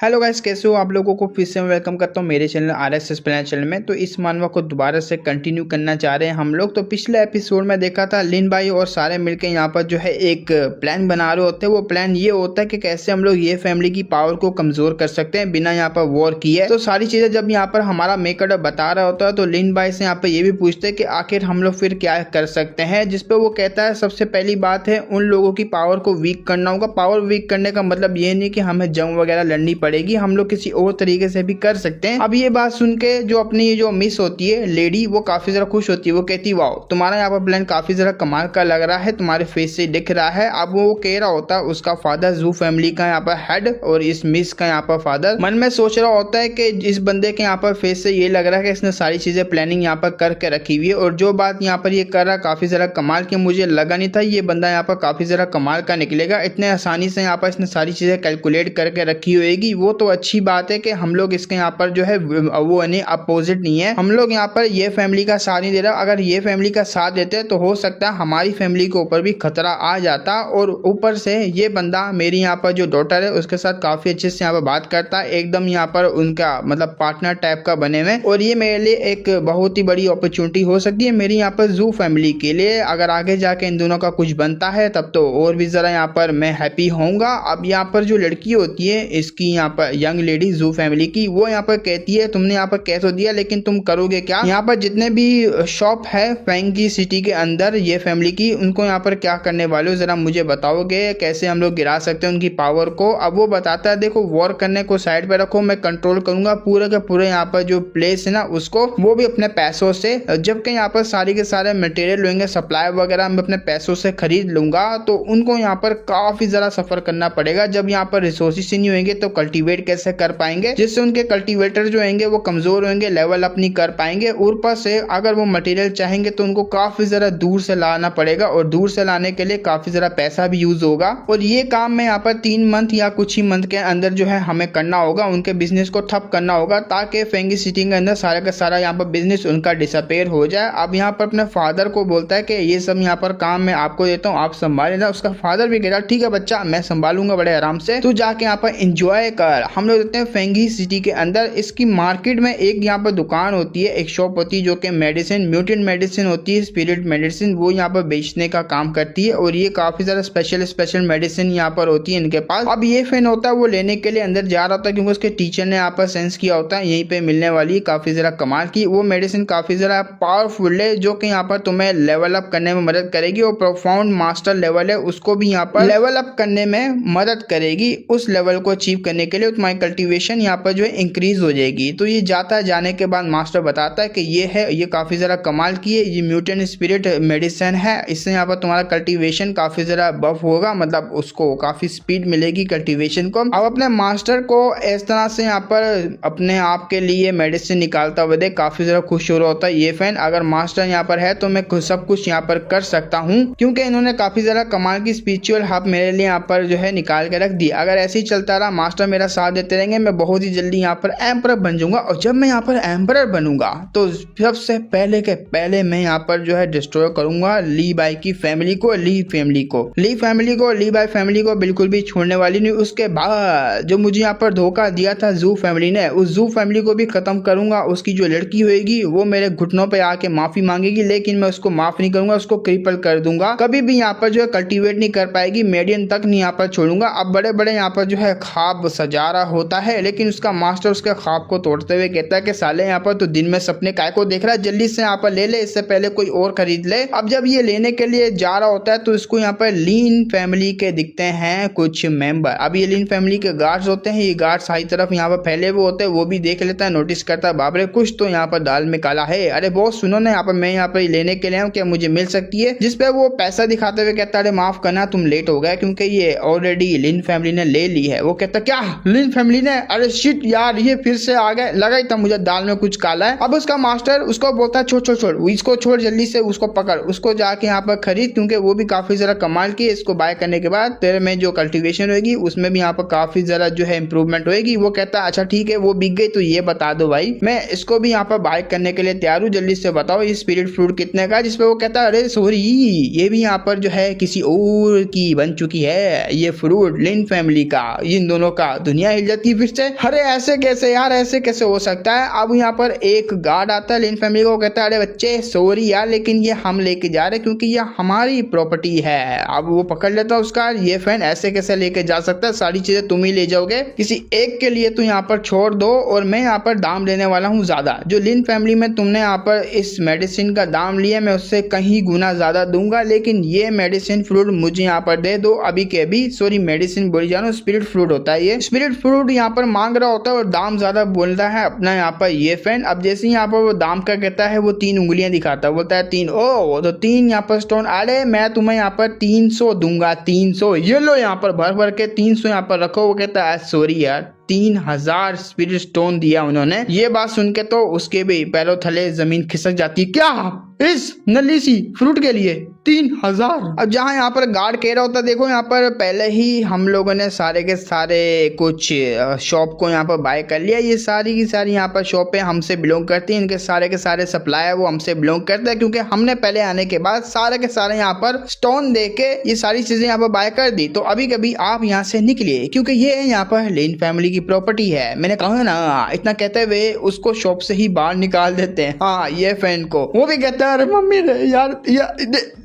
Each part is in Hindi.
हेलो गाइस, कैसे हो आप लोगों को फिर से मैं वेलकम करता हूँ मेरे चैनल RSS प्लान चैनल में। तो इस मानवा को दोबारा से कंटिन्यू करना चाह रहे हैं हम लोग। तो पिछले एपिसोड में देखा था लिन भाई और सारे मिलकर यहाँ पर जो है एक प्लान बना रहे होते हैं। वो प्लान ये होता है कि कैसे हम लोग ये फैमिली की पावर को कमजोर कर सकते हैं बिना यहाँ पर वॉर किए। तो सारी चीजें जब यहाँ पर हमारा मेकअप बता रहा होता है तो लिन भाई से यहाँ पर ये भी पूछते हैं कि आखिर हम लोग फिर क्या कर सकते हैं, जिसपे वो कहता है सबसे पहली बात है उन लोगों की पावर को वीक करना होगा। पावर वीक करने का मतलब ये नहीं कि हमें जंग वगैरह लड़नी पड़ेगी, हम लोग किसी और तरीके से भी कर सकते हैं। अब ये बात सुन के जो अपनी जो मिस होती है लेडी, वो काफी जरा खुश होती है। वो कहती वाओ, तुम्हारा यहाँ पर प्लान काफी जरा कमाल का लग रहा है, तुम्हारे फेस से दिख रहा है। अब वो कह रहा होता है उसका फादर जू फैमिली का यहाँ पर हेड और इस मिस का यहाँ पर फादर मन में सोच रहा होता है कि इस बंदे के यहाँ पर फेस से ये लग रहा है कि इसने सारी चीजें प्लानिंग यहाँ पर करके रखी हुई है और जो बात यहाँ पर ये कर रहा है काफी जरा कमाल की। मुझे लगा नहीं था ये बंदा यहाँ पर काफी जरा कमाल का निकलेगा, इतने आसानी से यहाँ पर इसने सारी चीजें कैलकुलेट करके रखी होगी। वो तो अच्छी बात है कि हम लोग इसके यहाँ पर जो है वो नहीं अपोजिट नहीं है, हम लोग यहाँ पर ये फैमिली का साथ नहीं दे रहा। अगर ये फैमिली का साथ देते तो हो सकता है हमारी फैमिली के ऊपर भी खतरा आ जाता। और ऊपर से ये बंदा मेरी यहाँ पर जो डॉटर है उसके साथ काफी अच्छे से यहाँ पर बात करता है, एकदम यहाँ पर उनका मतलब पार्टनर टाइप का बने हुए। और ये मेरे लिए एक बहुत ही बड़ी अपॉर्चुनिटी हो सकती है मेरी यहाँ पर जू फैमिली के लिए। अगर आगे जाके इन दोनों का कुछ बनता है तब तो और भी जरा यहाँ पर मैं हैप्पी होऊंगा। अब यहाँ पर जो लड़की होती है इसकी यहाँ पर यंग लेडी जू फैमिली की, वो यहाँ पर कहती है तुमने यहाँ पर कह तो दिया लेकिन तुम करोगे क्या? यहाँ पर जितने भी शॉप है फेंगी सिटी के अंदर ये फैमिली की, उनको यहाँ पर क्या करने वाले हो, जरा मुझे बताओगे कैसे हम लोग गिरा सकते हैं उनकी पावर को? अब वो बताता है देखो वॉर करने को साइड पे रखो, मैं कंट्रोल करूंगा पूरे के पूरे यहाँ पर जो प्लेस है ना उसको, वो भी अपने पैसों से। जबकि यहाँ पर सारी के सारे मटेरियल होंगे सप्लाई वगैरह मैं अपने पैसों से खरीद लूंगा, तो उनको यहाँ पर काफी जरा सफर करना पड़ेगा। जब यहाँ पर रिसोर्सेस नहीं होंगे तो कल्टीवेट कैसे कर पाएंगे, जिससे उनके कल्टीवेटर जो होंगे वो कमजोर होंगे, लेवल अप नहीं कर पाएंगे। ऊपर से अगर वो मटेरियल चाहेंगे तो उनको काफी जरा दूर से लाना पड़ेगा और दूर से लाने के लिए काफी जरा पैसा भी यूज होगा। और ये काम में यहाँ पर 3 मंथ या कुछ ही मंथ के अंदर जो है हमें करना होगा, उनके बिजनेस को ठप करना होगा ताकि फेंगी सिटी के अंदर सारा का सारा यहाँ पर बिजनेस उनका डिसअपेयर हो जाए। अब यहाँ पर अपने फादर को बोलता है कि ये सब यहाँ पर काम मैं आपको देता हूँ, आप संभाल लेना। उसका फादर भी कह रहा ठीक है बच्चा मैं संभालूंगा बड़े आराम से, तू जाके यहाँ पर एंजॉय कर। हम लोग देखते हैं फेंगी सिटी के अंदर इसकी मार्केट में एक यहाँ पर दुकान होती है, एक शॉप होती है जो कि मेडिसिन म्यूटेंट मेडिसिन होती है, स्पिरिट मेडिसिन, वो यहाँ पर बेचने का काम करती है। और ये काफी ज्यादा स्पेशल मेडिसिन यहाँ पर होती है इनके पास। अब ये फैन होता है वो लेने के लिए अंदर जा रहा होता है क्योंकि उसके टीचर ने यहाँ पर सेंस किया होता है यहीं पे मिलने वाली काफी जरा कमाल की वो मेडिसिन काफी जरा पावरफुल है, जो कि यहाँ पर तुम्हें लेवल अप करने में मदद करेगी। और प्रोफाउंड मास्टर लेवल है उसको भी यहाँ पर लेवल अप करने में मदद करेगी। उस लेवल को अचीव करने के लिए तुम्हारी कल्टीवेशन यहाँ पर जो है इंक्रीज हो जाएगी। तो ये जाता जाने के बाद मास्टर बताता है कि ये है, ये काफी जरा कमाल की है, ये म्यूटेंट स्पिरिट मेडिसिन है, इससे यहाँ पर तुम्हारा कल्टीवेशन काफी जरा बफ होगा, मतलब उसको काफी स्पीड मिलेगी कल्टीवेशन को। अब अपने मास्टर को इस तरह से यहाँ पर अपने आप के लिए मेडिसिन निकालता हुआ देख काफी जरा खुश हो रहा होता है ये फैन। अगर मास्टर यहाँ पर है तो मैं सब कुछ यहाँ पर कर सकता हूँ, क्योंकि इन्होंने काफी जरा कमाल की स्पिरिचुअल हब मेरे लिए यहाँ पर जो है निकाल के रख दी। अगर ऐसे ही चलता रहा मास्टर मेरा साथ देते रहेंगे, मैं बहुत ही जल्दी यहाँ पर एम्परर बन जाऊंगा। और जब मैं यहाँ पर एम्परर बनूंगा तो सबसे पहले के पहले मैं यहाँ पर जो है डिस्ट्रॉय करूंगा ली बाई की फैमिली को, ली बाई फैमिली को बिल्कुल भी छोड़ने वाली नहीं। उसके बाद जो मुझे यहाँ पर धोखा दिया था जू फैमिली ने, उस जू फैमिली को भी खत्म करूंगा। उसकी जो लड़की होगी वो मेरे घुटनों पे आके माफी मांगेगी, लेकिन मैं उसको माफ नहीं करूंगा, उसको क्रिपल कर दूंगा। कभी भी यहाँ पर जो है कल्टीवेट नहीं कर पाएगी, मेडियन तक नहीं यहाँ पर छोड़ूंगा। अब बड़े बड़े यहाँ पर जो है ख्वाब सजा रहा होता है, लेकिन उसका मास्टर उसके ख्वाब को तोड़ते हुए कहता है कि साले यहाँ पर तो दिन में सपने काय को देख रहा है, जल्दी से यहाँ पर ले ले, इससे पहले कोई और खरीद ले। अब जब ये लेने के लिए जा रहा होता है तो इसको यहाँ पर लीन फैमिली के दिखते हैं कुछ मेंबर। अब ये लीन फैमिली के गार्ड्स होते हैं, ये गार्ड सारी तरफ यहाँ पर फैले हुए होते हैं, वो भी देख लेता है, नोटिस करता है बाबरे कुछ तो यहाँ पर दाल में काला है। अरे बॉस सुनो ना, यहाँ पर मैं यहाँ पर लेने के लिए हूँ, क्या मुझे मिल सकती है? जिसपे वो पैसा दिखाते हुए कहता है अरे माफ करना तुम लेट हो गए क्योंकि ये ऑलरेडी लिन फैमिली ने ले ली है। वो कहता क्या लिन फैमिली ने? अरे शिट यार ये फिर से आ गए, लगा ही था मुझे दाल में कुछ काला है। अब उसका मास्टर उसको बोलता है छोड़ इसको छोड़, जल्दी से उसको पकड़, उसको जाके यहाँ पर खरीद, क्योंकि वो भी काफी जरा कमाल की है। इसको बाय करने के बाद तेरे में जो कल्टीवेशन होगी उसमें भी यहाँ पर काफी जरा जो है इंप्रूवमेंट होगी। वो कहता है अच्छा ठीक है वो बिक गई तो ये बता दो भाई, मैं इसको भी यहाँ पर बाय करने के लिए तैयार हूँ, जल्दी से बताओ ये स्पिरिट फ्रूट कितने का? जिसपे वो कहता है अरे सॉरी ये भी यहाँ पर जो है किसी और की बन चुकी है, ये फ्रूट लिन फैमिली का, इन दोनों का दुनिया हिल जाती है फिर से। अरे ऐसे कैसे यार, ऐसे कैसे हो सकता है। अब यहाँ पर एक गार्ड आता है लिन फैमिली को, कहता है अरे बच्चे सॉरी यार, लेकिन ये हम लेके जा रहे क्योंकि ये हमारी प्रॉपर्टी है। अब वो पकड़ लेता है उसका, ये फैन ऐसे कैसे लेके जा सकता है, सारी चीजें तुम ही ले जाओगे, किसी एक के लिए तो यहाँ पर छोड़ दो और मैं यहाँ पर दाम लेने वाला हूँ ज्यादा। जो लिन फैमिली में तुमने यहाँ पर इस मेडिसिन का दाम लिया मैं उससे कहीं गुना ज्यादा दूंगा, लेकिन ये मेडिसिन फ्रूट मुझे यहाँ पर दे दो अभी के अभी। सॉरी मेडिसिन बोली जानो, स्पिरिट फ्रूट होता है ये। स्पिरिट फ्रूट यहाँ पर मांग रहा होता है और दाम ज्यादा बोलता है अपना यहाँ पर ये फैन। अब जैसे यहाँ पर वो दाम का कहता है वो 3 उंगलियां दिखाता है, बोलता है 3। ओ तो 3 यहाँ पर स्टोन। अरे मैं तुम्हें यहाँ पर 300 दूंगा, 300 ये लो यहाँ पर भर भर के 300 यहाँ पर रखो। वो कहता है सॉरी यार, 3000 स्पिरिट स्टोन दिया उन्होंने। ये बात सुन के तो उसके भी पैरों थले जमीन खिसक जाती है। क्या इस नली सी फ्रूट के लिए 3000? अब जहाँ यहाँ पर गार्ड कह रहा होता, देखो यहाँ पर पहले ही हम लोगों ने सारे के सारे कुछ शॉप को यहाँ पर बाय कर लिया। ये सारी की सारी यहाँ पर शॉपें हमसे बिलोंग करती हैं, इनके सारे के सारे सप्लायर वो हमसे बिलोंग करते हैं, क्योंकि हमने पहले आने के बाद सारे के सारे यहाँ पर स्टोन दे के ये सारी चीजें यहाँ पर बाय कर दी। तो अभी कभी आप यहाँ से निकलिए क्योंकि ये यहाँ पर लिन फैमिली की प्रॉपर्टी है। मैंने कहा ना, इतना कहते हुए उसको शॉप से ही बाहर निकाल देते हैं। हाँ ये फैन को वो भी कहता है अरे मम्मी यार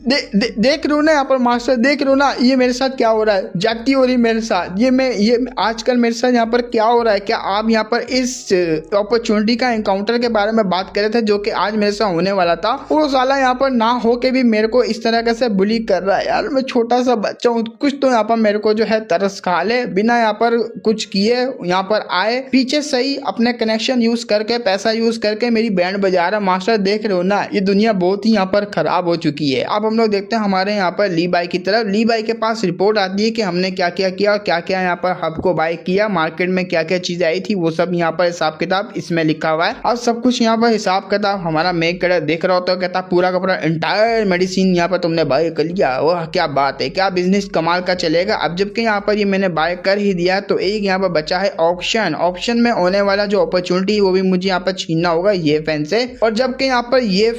देख रहे हो ना यहाँ पर मास्टर, देख रहे हो ना ये मेरे साथ क्या हो रहा है, जाती हो रही मेरे साथ, ये आजकल मेरे साथ यहाँ पर क्या हो रहा है। क्या आप यहाँ पर इस अपॉर्चुनिटी का एनकाउंटर के बारे में बात कर रहे थे जो कि आज मेरे साथ होने वाला था। वो साला यहाँ पर ना हो के भी मेरे को इस तरह से बुली कर रहा है। यार मैं छोटा सा बच्चा हूँ, कुछ तो यहाँ पर मेरे को जो है तरस खा ले। बिना यहाँ पर कुछ किए यहाँ पर आए, पीछे सही अपने कनेक्शन यूज करके, पैसा यूज करके मेरी बैंड बजा रहा। मास्टर देख रहे हो ना, ये दुनिया बहुत ही यहाँ पर खराब हो चुकी है। अब हम लोग देखते हैं हमारे यहाँ पर ली बाई की तरफ। ली बाई के पास रिपोर्ट आती है कि हमने क्या क्या किया और क्या क्या यहाँ पर हब को बाय किया, मार्केट में क्या क्या चीजें आई थी, वो सब यहाँ पर हिसाब किताब इसमें लिखा हुआ है। अब सब कुछ यहाँ पर हिसाब किताब हमारा मेक कर देख रहा होता है, कहता पूरा का पूरा एंटायर मेडिसिन यहाँ पर तुमने बाय कर लिया। वह क्या बात है, क्या बिजनेस कमाल का चलेगा। अब जबकि यहाँ पर ये मैंने बाय कर ही दिया, तो एक यहाँ पर बचा है ऑप्शन। ऑप्शन में होने वाला जो अपॉर्चुनिटी वो भी मुझे यहाँ पर छीनना होगा ये फैन से। और जबकि यहाँ पर ये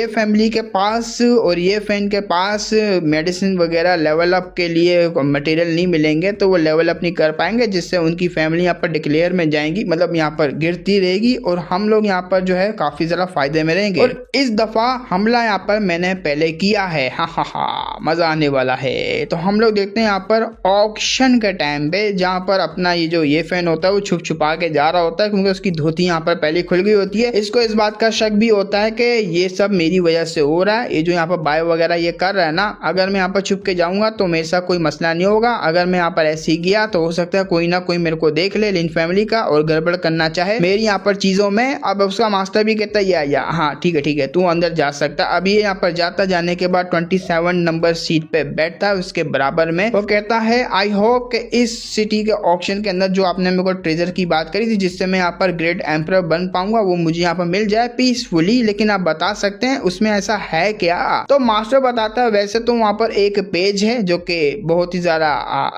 फैमिली के पास और ये फैन के पास मेडिसिन वगैरह लेवल अप के लिए मटेरियल नहीं मिलेंगे, तो वो लेवल अप नहीं कर पाएंगे, जिससे उनकी फैमिली यहाँ पर डिक्लेयर में जाएंगी, मतलब यहाँ पर गिरती रहेगी और हम लोग यहाँ पर जो है काफी ज्यादा फायदे में रहेंगे। और इस दफा हमला यहाँ पर मैंने पहले किया है, हा मजा आने वाला है। तो हम लोग देखते हैं यहाँ पर ऑक्शन के टाइम पे, जहाँ पर अपना ये जो ये फैन होता है वो छुप छुपा के जा रहा होता है, क्योंकि उसकी धोती यहाँ पर पहले खुल गई होती है। इसको इस बात का शक भी होता है कि ये सब मेरी वजह से हो रहा है। ये जो यहाँ पर बाय वगैरह ये कर रहा है ना, अगर मैं यहाँ पर छुप के जाऊंगा तो मेरे साथ कोई मसला नहीं होगा। अगर मैं यहाँ पर ऐसे ही गया तो हो सकता है कोई ना कोई मेरे को देख ले लिन फैमिली का और गड़बड़ करना चाहे मेरी यहाँ पर चीजों में। अब उसका मास्टर भी कहता है या हाँ ठीक है तू अंदर जा सकता। अब ये यहाँ पर जाता, जाने के बाद 27 नंबर सीट पे बैठता है उसके बराबर में। वो कहता है आई होप कि इस सिटी के ऑप्शन के अंदर जो आपने मेरे को ट्रेजर की बात करी थी जिससे मैं यहाँ पर ग्रेट एम्परर बन पाऊंगा, वो मुझे यहाँ पर मिल जाए पीसफुली। लेकिन आप बता सकते हैं उसमें ऐसा है क्या? तो मास्टर बताता है वैसे तो वहाँ पर एक पेज है जो कि बहुत ही ज्यादा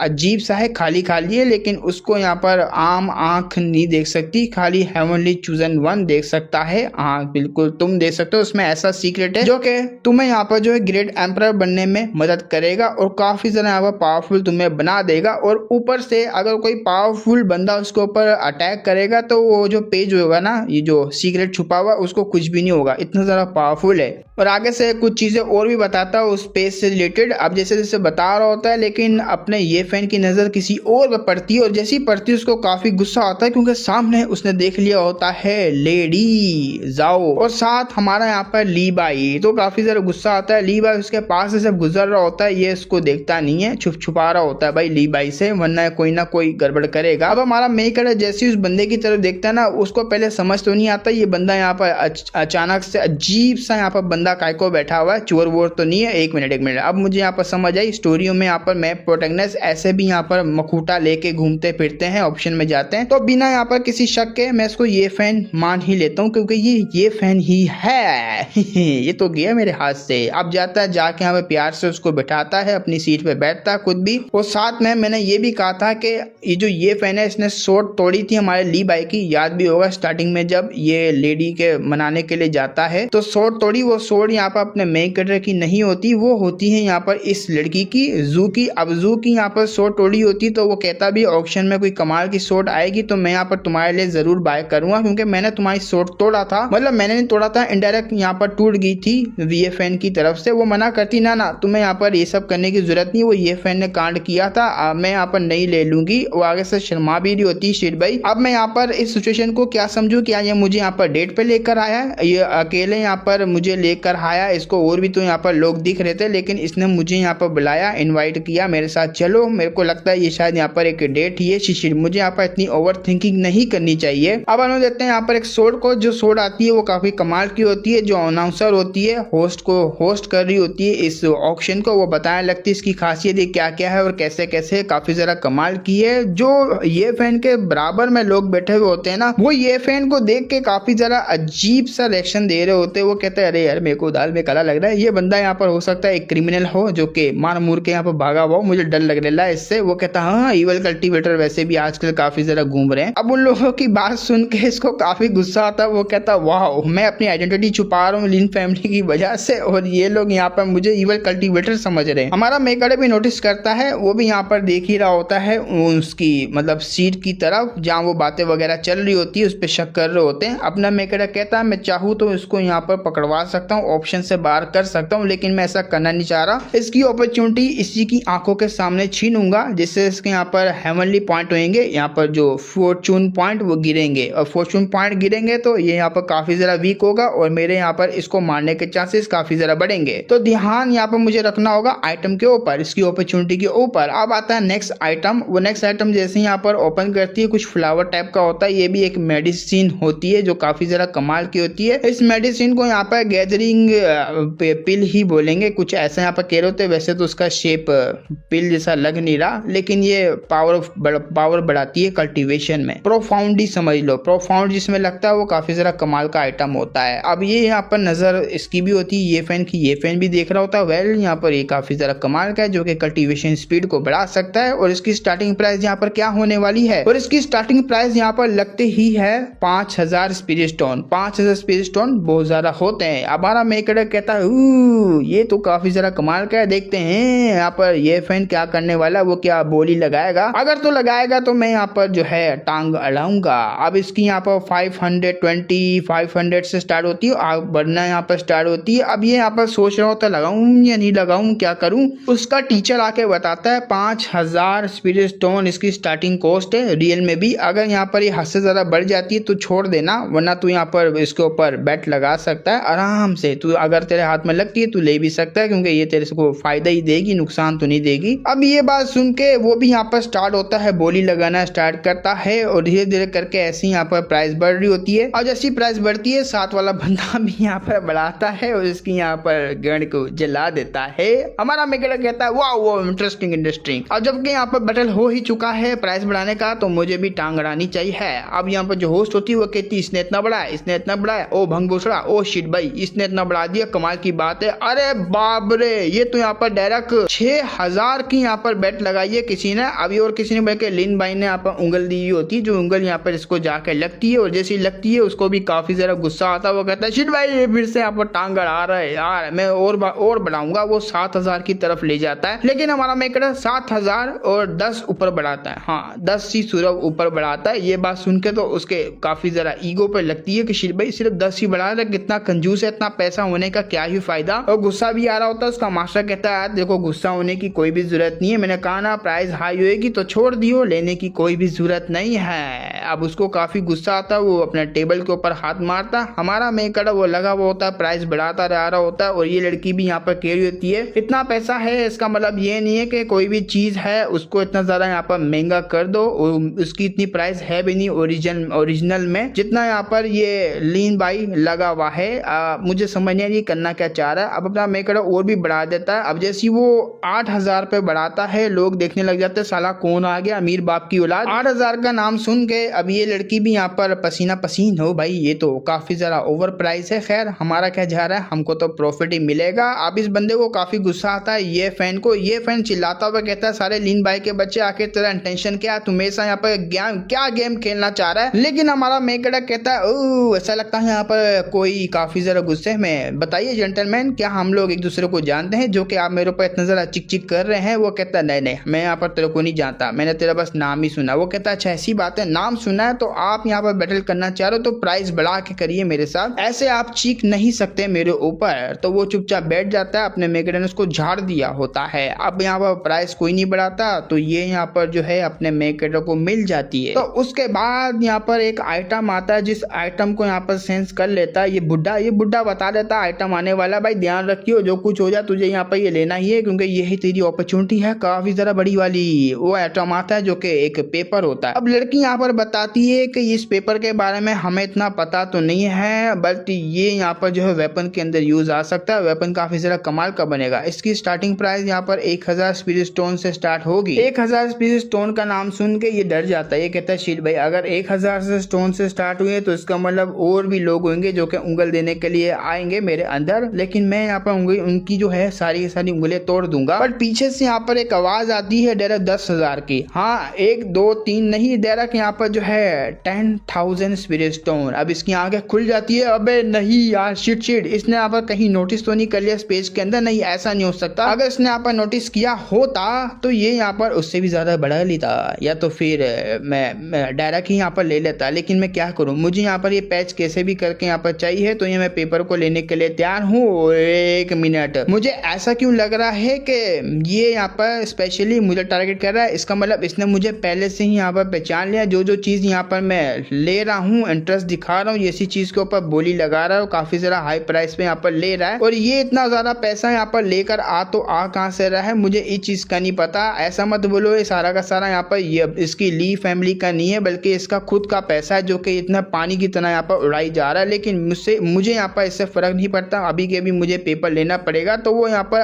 अजीब सा है, खाली है, लेकिन उसको यहाँ पर आम आंख नहीं देख सकती, खाली हेवनली चूजन वन देख सकता है। हाँ बिल्कुल तुम देख सकते हो, उसमें ऐसा सीक्रेट है जो कि तुम्हें यहाँ पर जो है ग्रेट एम्परर बनने में मदद करेगा और काफी ज्यादा यहाँ पर पावरफुल तुम्हें बना देगा। और ऊपर से अगर कोई पावरफुल बंदा उसके ऊपर अटैक करेगा तो वो जो पेज होगा ना, ये जो सीक्रेट छुपा हुआ, उसको कुछ भी नहीं होगा, इतना ज्यादा पावरफुल है। और आगे से कुछ चीजें और भी बताता है उस पेज से रिलेटेड। अब जैसे जैसे बता रहा होता है, लेकिन अपने ये फैन की नजर किसी और पर पड़ती है और जैसी पड़ती है उसको काफी गुस्सा आता है, क्योंकि सामने उसने देख लिया होता है लेडी जाओ और साथ हमारा यहाँ पर ली बाई। तो काफी ज्यादा गुस्सा आता है। ली बाई उसके पास से सब गुजर रहा होता है, ये इसको देखता नहीं है, छुप छुपा रहा होता है भाई ली बाई से, वरना कोई ना कोई गड़बड़ करेगा। अब हमारा मेकर जैसे उस बंदे की तरफ देखता है ना, उसको पहले समझ तो नहीं आता ये बंदा यहाँ पर अचानक से अजीब सा यहाँ पर बंदा काय को बैठा हुआ है, चोर वोर तो नहीं है। एक मिनट अब मुझे यहाँ पर समझ आई स्टोरियों में यहाँ पर मैं प्रोटैगनिस्ट ऐसे भी यहाँ पर मखूटा लेके घूमते फिरते हैं, ऑप्शन में जाते हैं। तो बिना यहाँ पर किसी शक के मैं इसको ये फैन मान ही लेता हूँ, क्योंकि ये फैन ही है। ये तो गया मेरे हाथ से। अब जाता है, जाके यहाँ पे प्यार से उसको बैठाता है, अपनी सीट पे बैठता है खुद भी। और साथ में मैंने ये भी कहा था कि ये जो ये फैन है इसने सोड तोड़ी थी हमारे ली बाई की, याद भी होगा स्टार्टिंग में जब ये लेडी के मनाने के लिए जाता है तो सोड तोड़ी। वो सोड यहाँ पर अपने मेन कैरेक्टर की नहीं होती, वो होती है यहाँ पर इस लड़की की, जू की। अब जू की यहाँ पर शॉट तोड़ी होती तो वो कहता भी ऑक्शन में कोई कमाल की शॉट आएगी तो मैं यहाँ पर तुम्हारे लिए जरूर बाय करूंगा, क्योंकि मैंने तुम्हारी शॉट तोड़ा था, मतलब मैंने नहीं तोड़ा था, इनडायरेक्ट यहाँ पर टूट गई थी VFN की तरफ से। वो मना करती ना तुम्हें यहाँ पर ये सब करने की जरूरत नहीं, वो VFN ने कांड किया था, मैं यहाँ पर नहीं ले लूंगी। वो आगे से शर्मा भी रही होती शीट भाई। अब मैं यहाँ पर इस सिचुएशन को क्या समझू, क्या ये मुझे यहाँ पर डेट पे लेकर आया है, ये अकेले यहाँ पर मुझे लेकर आया, इसको और भी तो यहाँ पर लोग दिख रहे थे, लेकिन इसने मुझे यहाँ पर बुलाया, इनवाइट किया मेरे साथ चलो। मेरे को लगता है ये शायद यहाँ पर एक डेट ही है शिशिर, मुझे यहाँ पर इतनी ओवर थिंकिंग नहीं करनी चाहिए। अब हम देखते हैं यहाँ पर एक शॉट को, जो शॉट आती है वो काफी कमाल की होती है। जो अनाउंसर होती है, होस्ट को होस्ट कर रही होती है इस ऑक्शन को, वो बताने लगती है इसकी खासियत क्या क्या है और कैसे कैसे, काफी जरा कमाल की है। जो ये फैन के बराबर में लोग बैठे हुए होते हैं ना, वो ये फैन को देख के काफी जरा अजीब सा रिएक्शन दे रहे होते हैं। वो कहते हैं अरे यार मेरे को दाल में काला लग रहा है, ये बंदा यहाँ पर हो सकता है एक क्रिमिनल हो जो कि मार मुर के यहाँ पर भागा हुआ, मुझे डर लग रहा है इससे। वो कहता है हाँ इवल कल्टीवेटर वैसे भी आजकल काफी जरा घूम रहे हैं। अब उन लोगों की बात सुन के इसको काफी गुस्सा आता है। वो कहता वाह मैं अपनी आइडेंटिटी छुपा रहा हूँ लिन फैमिली की वजह से और ये लोग यहाँ पर मुझे इवल कल्टीवेटर समझ रहे हैं। हमारा मेकड़े भी नोटिस करता है, वो भी यहाँ पर देख ही रहा होता है उसकी मतलब सीट की तरफ जहाँ वो बातें वगैरह चल रही होती है, उस पर शक कर रहे होते हैं। अपना मेकड़ा कहता है मैं चाहूँ तो इसको यहाँ पर पकड़वा सकता हूँ, ऑप्शन से बाहर कर सकता हूँ, लेकिन मैं ऐसा करना नहीं चाह रहा। इसकी अपॉर्चुनिटी इसी की आंखों के सामने छीनूंगा, जिससे इसके यहाँ पर हेवनली पॉइंट होंगे, यहाँ पर जो फॉर्चून पॉइंट वो गिरेंगे और फॉर्चून पॉइंट गिरेंगे तो ये यहाँ पर काफी जरा वीक होगा और मेरे यहाँ पर इसको मारने के चांसेस काफी जरा बढ़ेंगे। तो ध्यान यहाँ पर मुझे रखना होगा आइटम के ऊपर, इसकी अपॉर्चुनिटी के ऊपर। अब आता है नेक्स्ट आइटम। वो नेक्स्ट आइटम जैसे यहाँ पर ओपन करती है, कुछ फ्लावर टाइप का होता है, ये भी एक मेडिसिन होती है जो काफी जरा कमाल की होती है। इस मेडिसिन को यहाँ पर गैदरिंग पिल ही बोलेंगे, कुछ ऐसा यहाँ पर कह रहे होते हैं। वैसे तो उसका शेप पिल जैसा लग नहीं रहा, लेकिन ये पावर बढ़ाती है कल्टीवेशन में। प्रोफाउंड ही समझ लो, प्रोफाउंड जिसमें लगता है वो काफी जरा कमाल का आइटम होता है। अब ये यहाँ पर नजर इसकी भी होती है, ये फैन की, ये फैन भी देख रहा होता है। वेल यहाँ पर ये काफी जरा कमाल का है जो कि कल्टीवेशन स्पीड को बढ़ा सकता है। और इसकी स्टार्टिंग प्राइस यहाँ पर क्या होने वाली है, और इसकी स्टार्टिंग प्राइस यहाँ पर लगते ही है 5000 स्पिरिट स्टोन। 5000 स्पिरिट स्टोन बहुत ज्यादा होते हैं। हमारा मेकर कहता है ये तो काफी जरा कमाल का है, देखते हैं यहाँ पर ये फैन क्या करने वाला, वो क्या बोली लगाएगा। अगर तो लगाएगा तो मैं यहाँ पर जो है टांग अड़ाऊंगा। अब इसकी यहाँ पर 500 से स्टार्ट होती है, आग बढ़ना यहाँ पर स्टार्ट होती है। अब ये यहाँ पर सोच रहा होता लगाऊं या नहीं लगाऊं, क्या करूं। उसका टीचर आके बताता है 5000 स्पिरिट स्टोन इसकी स्टार्टिंग कॉस्ट है रियल में भी। अगर यहाँ पर ये हद से ज्यादा बढ़ जाती है तो छोड़ देना, वरना तू यहाँ पर इसके ऊपर बैट लगा सकता है आराम से। तू अगर तेरे हाथ में लगती है तू ले भी सकता है, क्योंकि ये तेरे को फायदा ही देगी, नुकसान तो नहीं देगी। अब ये बात सुन के वो भी यहाँ पर स्टार्ट होता है, बोली लगाना स्टार्ट करता है और धीरे धीरे करके ऐसे यहाँ पर प्राइस बढ़ रही होती है। और जैसी प्राइस बढ़ती है साथ वाला बंदा भी यहाँ पर बढ़ाता है और इसकी यहाँ पर गण को जला देता है। हमारा मेकर कहता है वाह वो इंटरेस्टिंग इंटरेस्टिंग। और जबकि यहाँ पर बैटल हो ही चुका है प्राइस बढ़ाने का, तो मुझे भी टांग अड़ानी चाहिए है। अब यहाँ पर जो होस्ट होती है वो कहती इसने इतना बढ़ाया, इसने इतना बढ़ाया, ओ भंग भूसड़ा, ओ शिट भाई इसने इतना बढ़ा दिया, कमाल की बात है। अरे बाप रे, ये तो यहाँ पर डायरेक्ट 6000 की यहाँ पर बेट लगाई है किसी ने। अभी और किसी ने बल्कि लिन भाई ने यहाँ पर उंगल दी होती है, जो उंगल यहाँ पर इसको जाकर लगती है और जैसी लगती है उसको भी काफी जरा गुस्सा आता है। वो कहता है शिट भाई ये फिर से यहाँ पर टांग अड़ा रहा है यार, मैं और बढ़ाऊंगा। वो 7000 की तरफ ले जाता है, लेकिन हमारा मेकर 7000 और 10 ऊपर बढ़ाता है। हाँ 10 ही सूरज ऊपर बढ़ाता है। ये बात सुन के तो उसके काफी जरा ईगो पर लगती है कि शिट भाई सिर्फ 10 ही बढ़ा रहा है, कितना कंजूस है, इतना पैसा होने का क्या ही फायदा। और गुस्सा भी आ रहा होता है। उसका मास्टर कहता है देखो गुस्सा होने की कोई भी जरूरत नहीं है, मैंने कहा ना प्राइस हाई होएगी तो छोड़ दियो, लेने की कोई भी जरूरत नहीं है। अब उसको काफी गुस्सा आता है, वो अपने टेबल के ऊपर हाथ मारता। हमारा मेकर वो लगा हुआ होता है, प्राइस बढ़ाता रह रहा होता है। और ये लड़की भी यहाँ पर कह रही होती है इतना पैसा है, इसका मतलब ये नहीं है कि कोई भी चीज है उसको इतना ज्यादा यहाँ पर महंगा कर दो, उसकी इतनी प्राइस है भी नहीं ओरिजिनल में जितना यहाँ पर ये लीन बाई लगा हुआ है। मुझे समझ नहीं ये करना क्या चाह रहा है। अब अपना मेकर और भी बढ़ा देता है। अब जैसी वो 8000 पे बढ़ाता है, लोग देखने लग जाते हैं साला कौन आ गया, अमीर बाप की औलाद। 8000 का नाम सुन के अब ये लड़की भी यहाँ पर पसीना पसीन हो, भाई ये तो काफी जरा ओवर प्राइस है। खैर हमारा क्या जा रहा है, हमको तो प्रॉफिट ही मिलेगा। अब इस बंदे को काफी गुस्सा आता है ये फैन को। ये फैन चिल्लाता हुआ कहता है सारे लीन भाई के बच्चे आखिर तेरा इंटेंशन क्या, तुम ऐसा यहाँ पर क्या गेम खेलना चाह रहा है। लेकिन हमारा मेकड़ा कहता है ऐसा लगता है यहाँ पर कोई काफी जरा गुस्से में, बताइए जेंटलमैन क्या क्या हम लोग एक दूसरे को जानते हैं, जो कि आप मेरे ऊपर इतना ज़्यादा चिक चिक कर रहे हैं। वो कहता नहीं नहीं, मैं यहाँ पर तेरे को नहीं जानता, मैंने तेरा बस नाम ही सुना। वो कहता अच्छा ऐसी बात है, नाम सुना है तो आप यहाँ पर बैटल करना चाह रहे हो तो प्राइस बढ़ा के करिए मेरे साथ, ऐसे आप चीख नहीं सकते मेरे ऊपर। तो वो चुपचाप बैठ जाता है, अपने मेगाडेनस को झाड़ दिया होता है। अब यहाँ पर प्राइस कोई नहीं बढ़ाता तो ये यहाँ पर जो है अपने मेगाडेन को मिल जाती है। तो उसके बाद यहाँ पर एक आइटम आता है, जिस आइटम को यहाँ पर सेंस कर लेता है ये बुढ़ा बता देता है आइटम आने वाला, भाई ध्यान रखियो जो कुछ हो जाए तुझे यहाँ पर ये लेना ही है, क्योंकि यही तेरी अपॉर्चुनिटी है काफी ज्यादा बड़ी वाली। वो आइटम आता है जो कि एक पेपर होता है। अब लड़की यहाँ पर बताती है कि इस पेपर के बारे में हमें इतना पता तो नहीं है, बट ये यहाँ पर जो है वेपन के अंदर यूज आ सकता है, वेपन काफी ज्यादा कमाल का बनेगा। इसकी स्टार्टिंग प्राइस यहाँ पर 1000 स्पिरिट स्टोन से स्टार्ट होगी। 1000 स्पिरिट स्टोन का नाम सुन के ये डर जाता है, ये कहता है शील भाई अगर 1000 से स्टोन से स्टार्ट हुए तो इसका मतलब और भी लोग होंगे जो कि उंगल देने के लिए आएंगे मेरे अंदर, लेकिन मैं यहाँ पर उनकी जो है सारी उंगलें तोड़ दूंगा। बट पीछे से यहाँ पर एक आवाज आती है डायरेक्ट 10,000 की, हाँ 1 2 3 नहीं, डायरेक्ट यहाँ पर जो है 10,000 स्पिरिट स्टोन। अब इसकी आंखें खुल जाती है, अबे नहीं यार शिट, इसने यहाँ पर कहीं नोटिस तो नहीं कर लिया स्पेस के अंदर, नहीं ऐसा नहीं हो सकता। अगर इसने यहाँ पर नोटिस किया होता तो ये यहाँ पर उससे भी ज्यादा बढ़ा लेता, या तो फिर मैं डायरेक्ट ही यहाँ पर ले लेता। लेकिन मैं क्या करूँ, मुझे यहाँ पर ये पैच कैसे भी करके यहाँ पर चाहिए, तो ये मैं पेपर को लेने के लिए तैयार हूँ। 1 मिनट, मुझे ऐसा क्यों लग रहा है कि ये यहाँ पर स्पेशली मुझे टारगेट कर रहा है, इसका मतलब इसने मुझे पहले से ही यहाँ पर पहचान लिया। जो चीज यहाँ पर मैं ले रहा हूँ, इंटरेस्ट दिखा रहा हूँ, इसी चीज के ऊपर बोली लगा रहा हूँ, काफी ज्यादा हाई प्राइस पे यहाँ पर ले रहा है। और ये इतना ज्यादा पैसा यहाँ पर लेकर आ कहाँ से रहा है, मुझे इस चीज का नहीं पता। ऐसा मत बोलो ये सारा का सारा यहाँ पर ये इसकी ली फैमिली का नहीं है, बल्कि इसका खुद का पैसा है जो कि इतना पानी की तरह यहाँ पर उड़ाई जा रहा है। लेकिन मुझे यहाँ पर इससे फर्क नहीं पड़ता, अभी के भी मुझे पेपर लेना पड़ेगा। तो वो यहाँ पर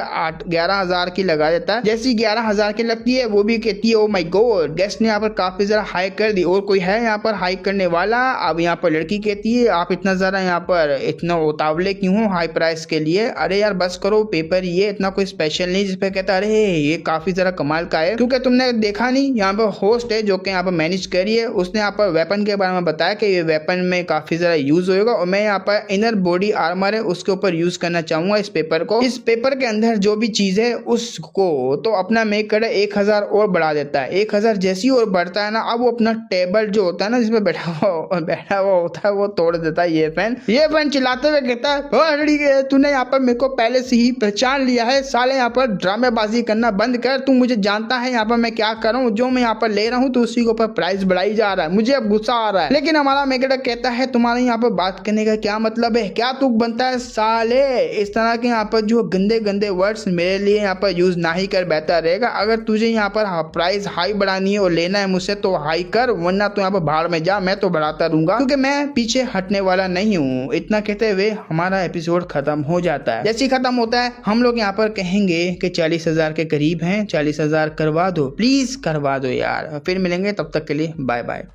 11,000 की लगा देता है। जैसी 11,000 की लगती है वो भी कहती है ओ माय गॉड, गेस्ट ने यहाँ पर काफी ज्यादा हाई कर दी, और कोई है यहाँ पर हाई करने वाला। अब यहाँ पर लड़की कहती है आप इतना ज्यादा यहाँ पर इतना उतावले क्यों हो हाई प्राइस के लिए, अरे यार बस करो, पेपर ये इतना कोई स्पेशल नहीं जिसपे कहता अरे ये काफी ज्यादा कमाल का है। क्योंकि तुमने देखा नहीं, यहाँ पर होस्ट है जो कि यहाँ पर मैनेज कर रही है, उसने यहाँ पर वेपन के बारे में बताया कि ये वेपन में काफी ज्यादा यूज होगा, और मैं यहाँ पर इनर बॉडी आर्मर है उसके ऊपर यूज करना चाहूंगा इस पेपर को। इस पेपर के अंदर जो भी चीज है उसको तो अपना मेक कर 1000 और बढ़ा देता है। 1000 जैसी और बढ़ता है ना, अब वो अपना टेबल जो होता है ना जिसमें बैठा हुआ होता है वो तोड़ देता है। ये फैन चिल्लाते हुए कहता है तूने यहाँ पर मेरे को पहले से ही पहचान लिया है, साले यहाँ पर ड्रामेबाजी करना बंद कर, तू मुझे जानता है यहाँ पर मैं क्या कर रहा हूँ, जो मैं यहाँ पर ले रहा हूँ तो उसी के ऊपर प्राइस बढ़ाई जा रहा है, मुझे अब गुस्सा आ रहा है। लेकिन हमारा मेगेडा कहता है तुम्हारे यहाँ पर बात करने का क्या मतलब है, क्या तू बनता है साले, इस तरह के यहाँ पर जो गंदे गंदे वर्ड्स मेरे लिए यहाँ पर यूज ना ही कर बेहतर रहेगा। अगर तुझे यहाँ पर प्राइस हाई बढ़ानी है और लेना है मुझसे तो हाई कर, वरना तो यहाँ पर भाड़ में जा, मैं तो बढ़ाता रहूंगा क्योंकि मैं पीछे हटने वाला नहीं हूँ। इतना कहते हुए हमारा एपिसोड खत्म हो जाता है। जैसे खत्म होता है हम लोग यहाँ पर कहेंगे कि 40,000 के करीब हैं, 40,000 करवा दो प्लीज, करवा दो यार। फिर मिलेंगे, तब तक के लिए बाय बाय।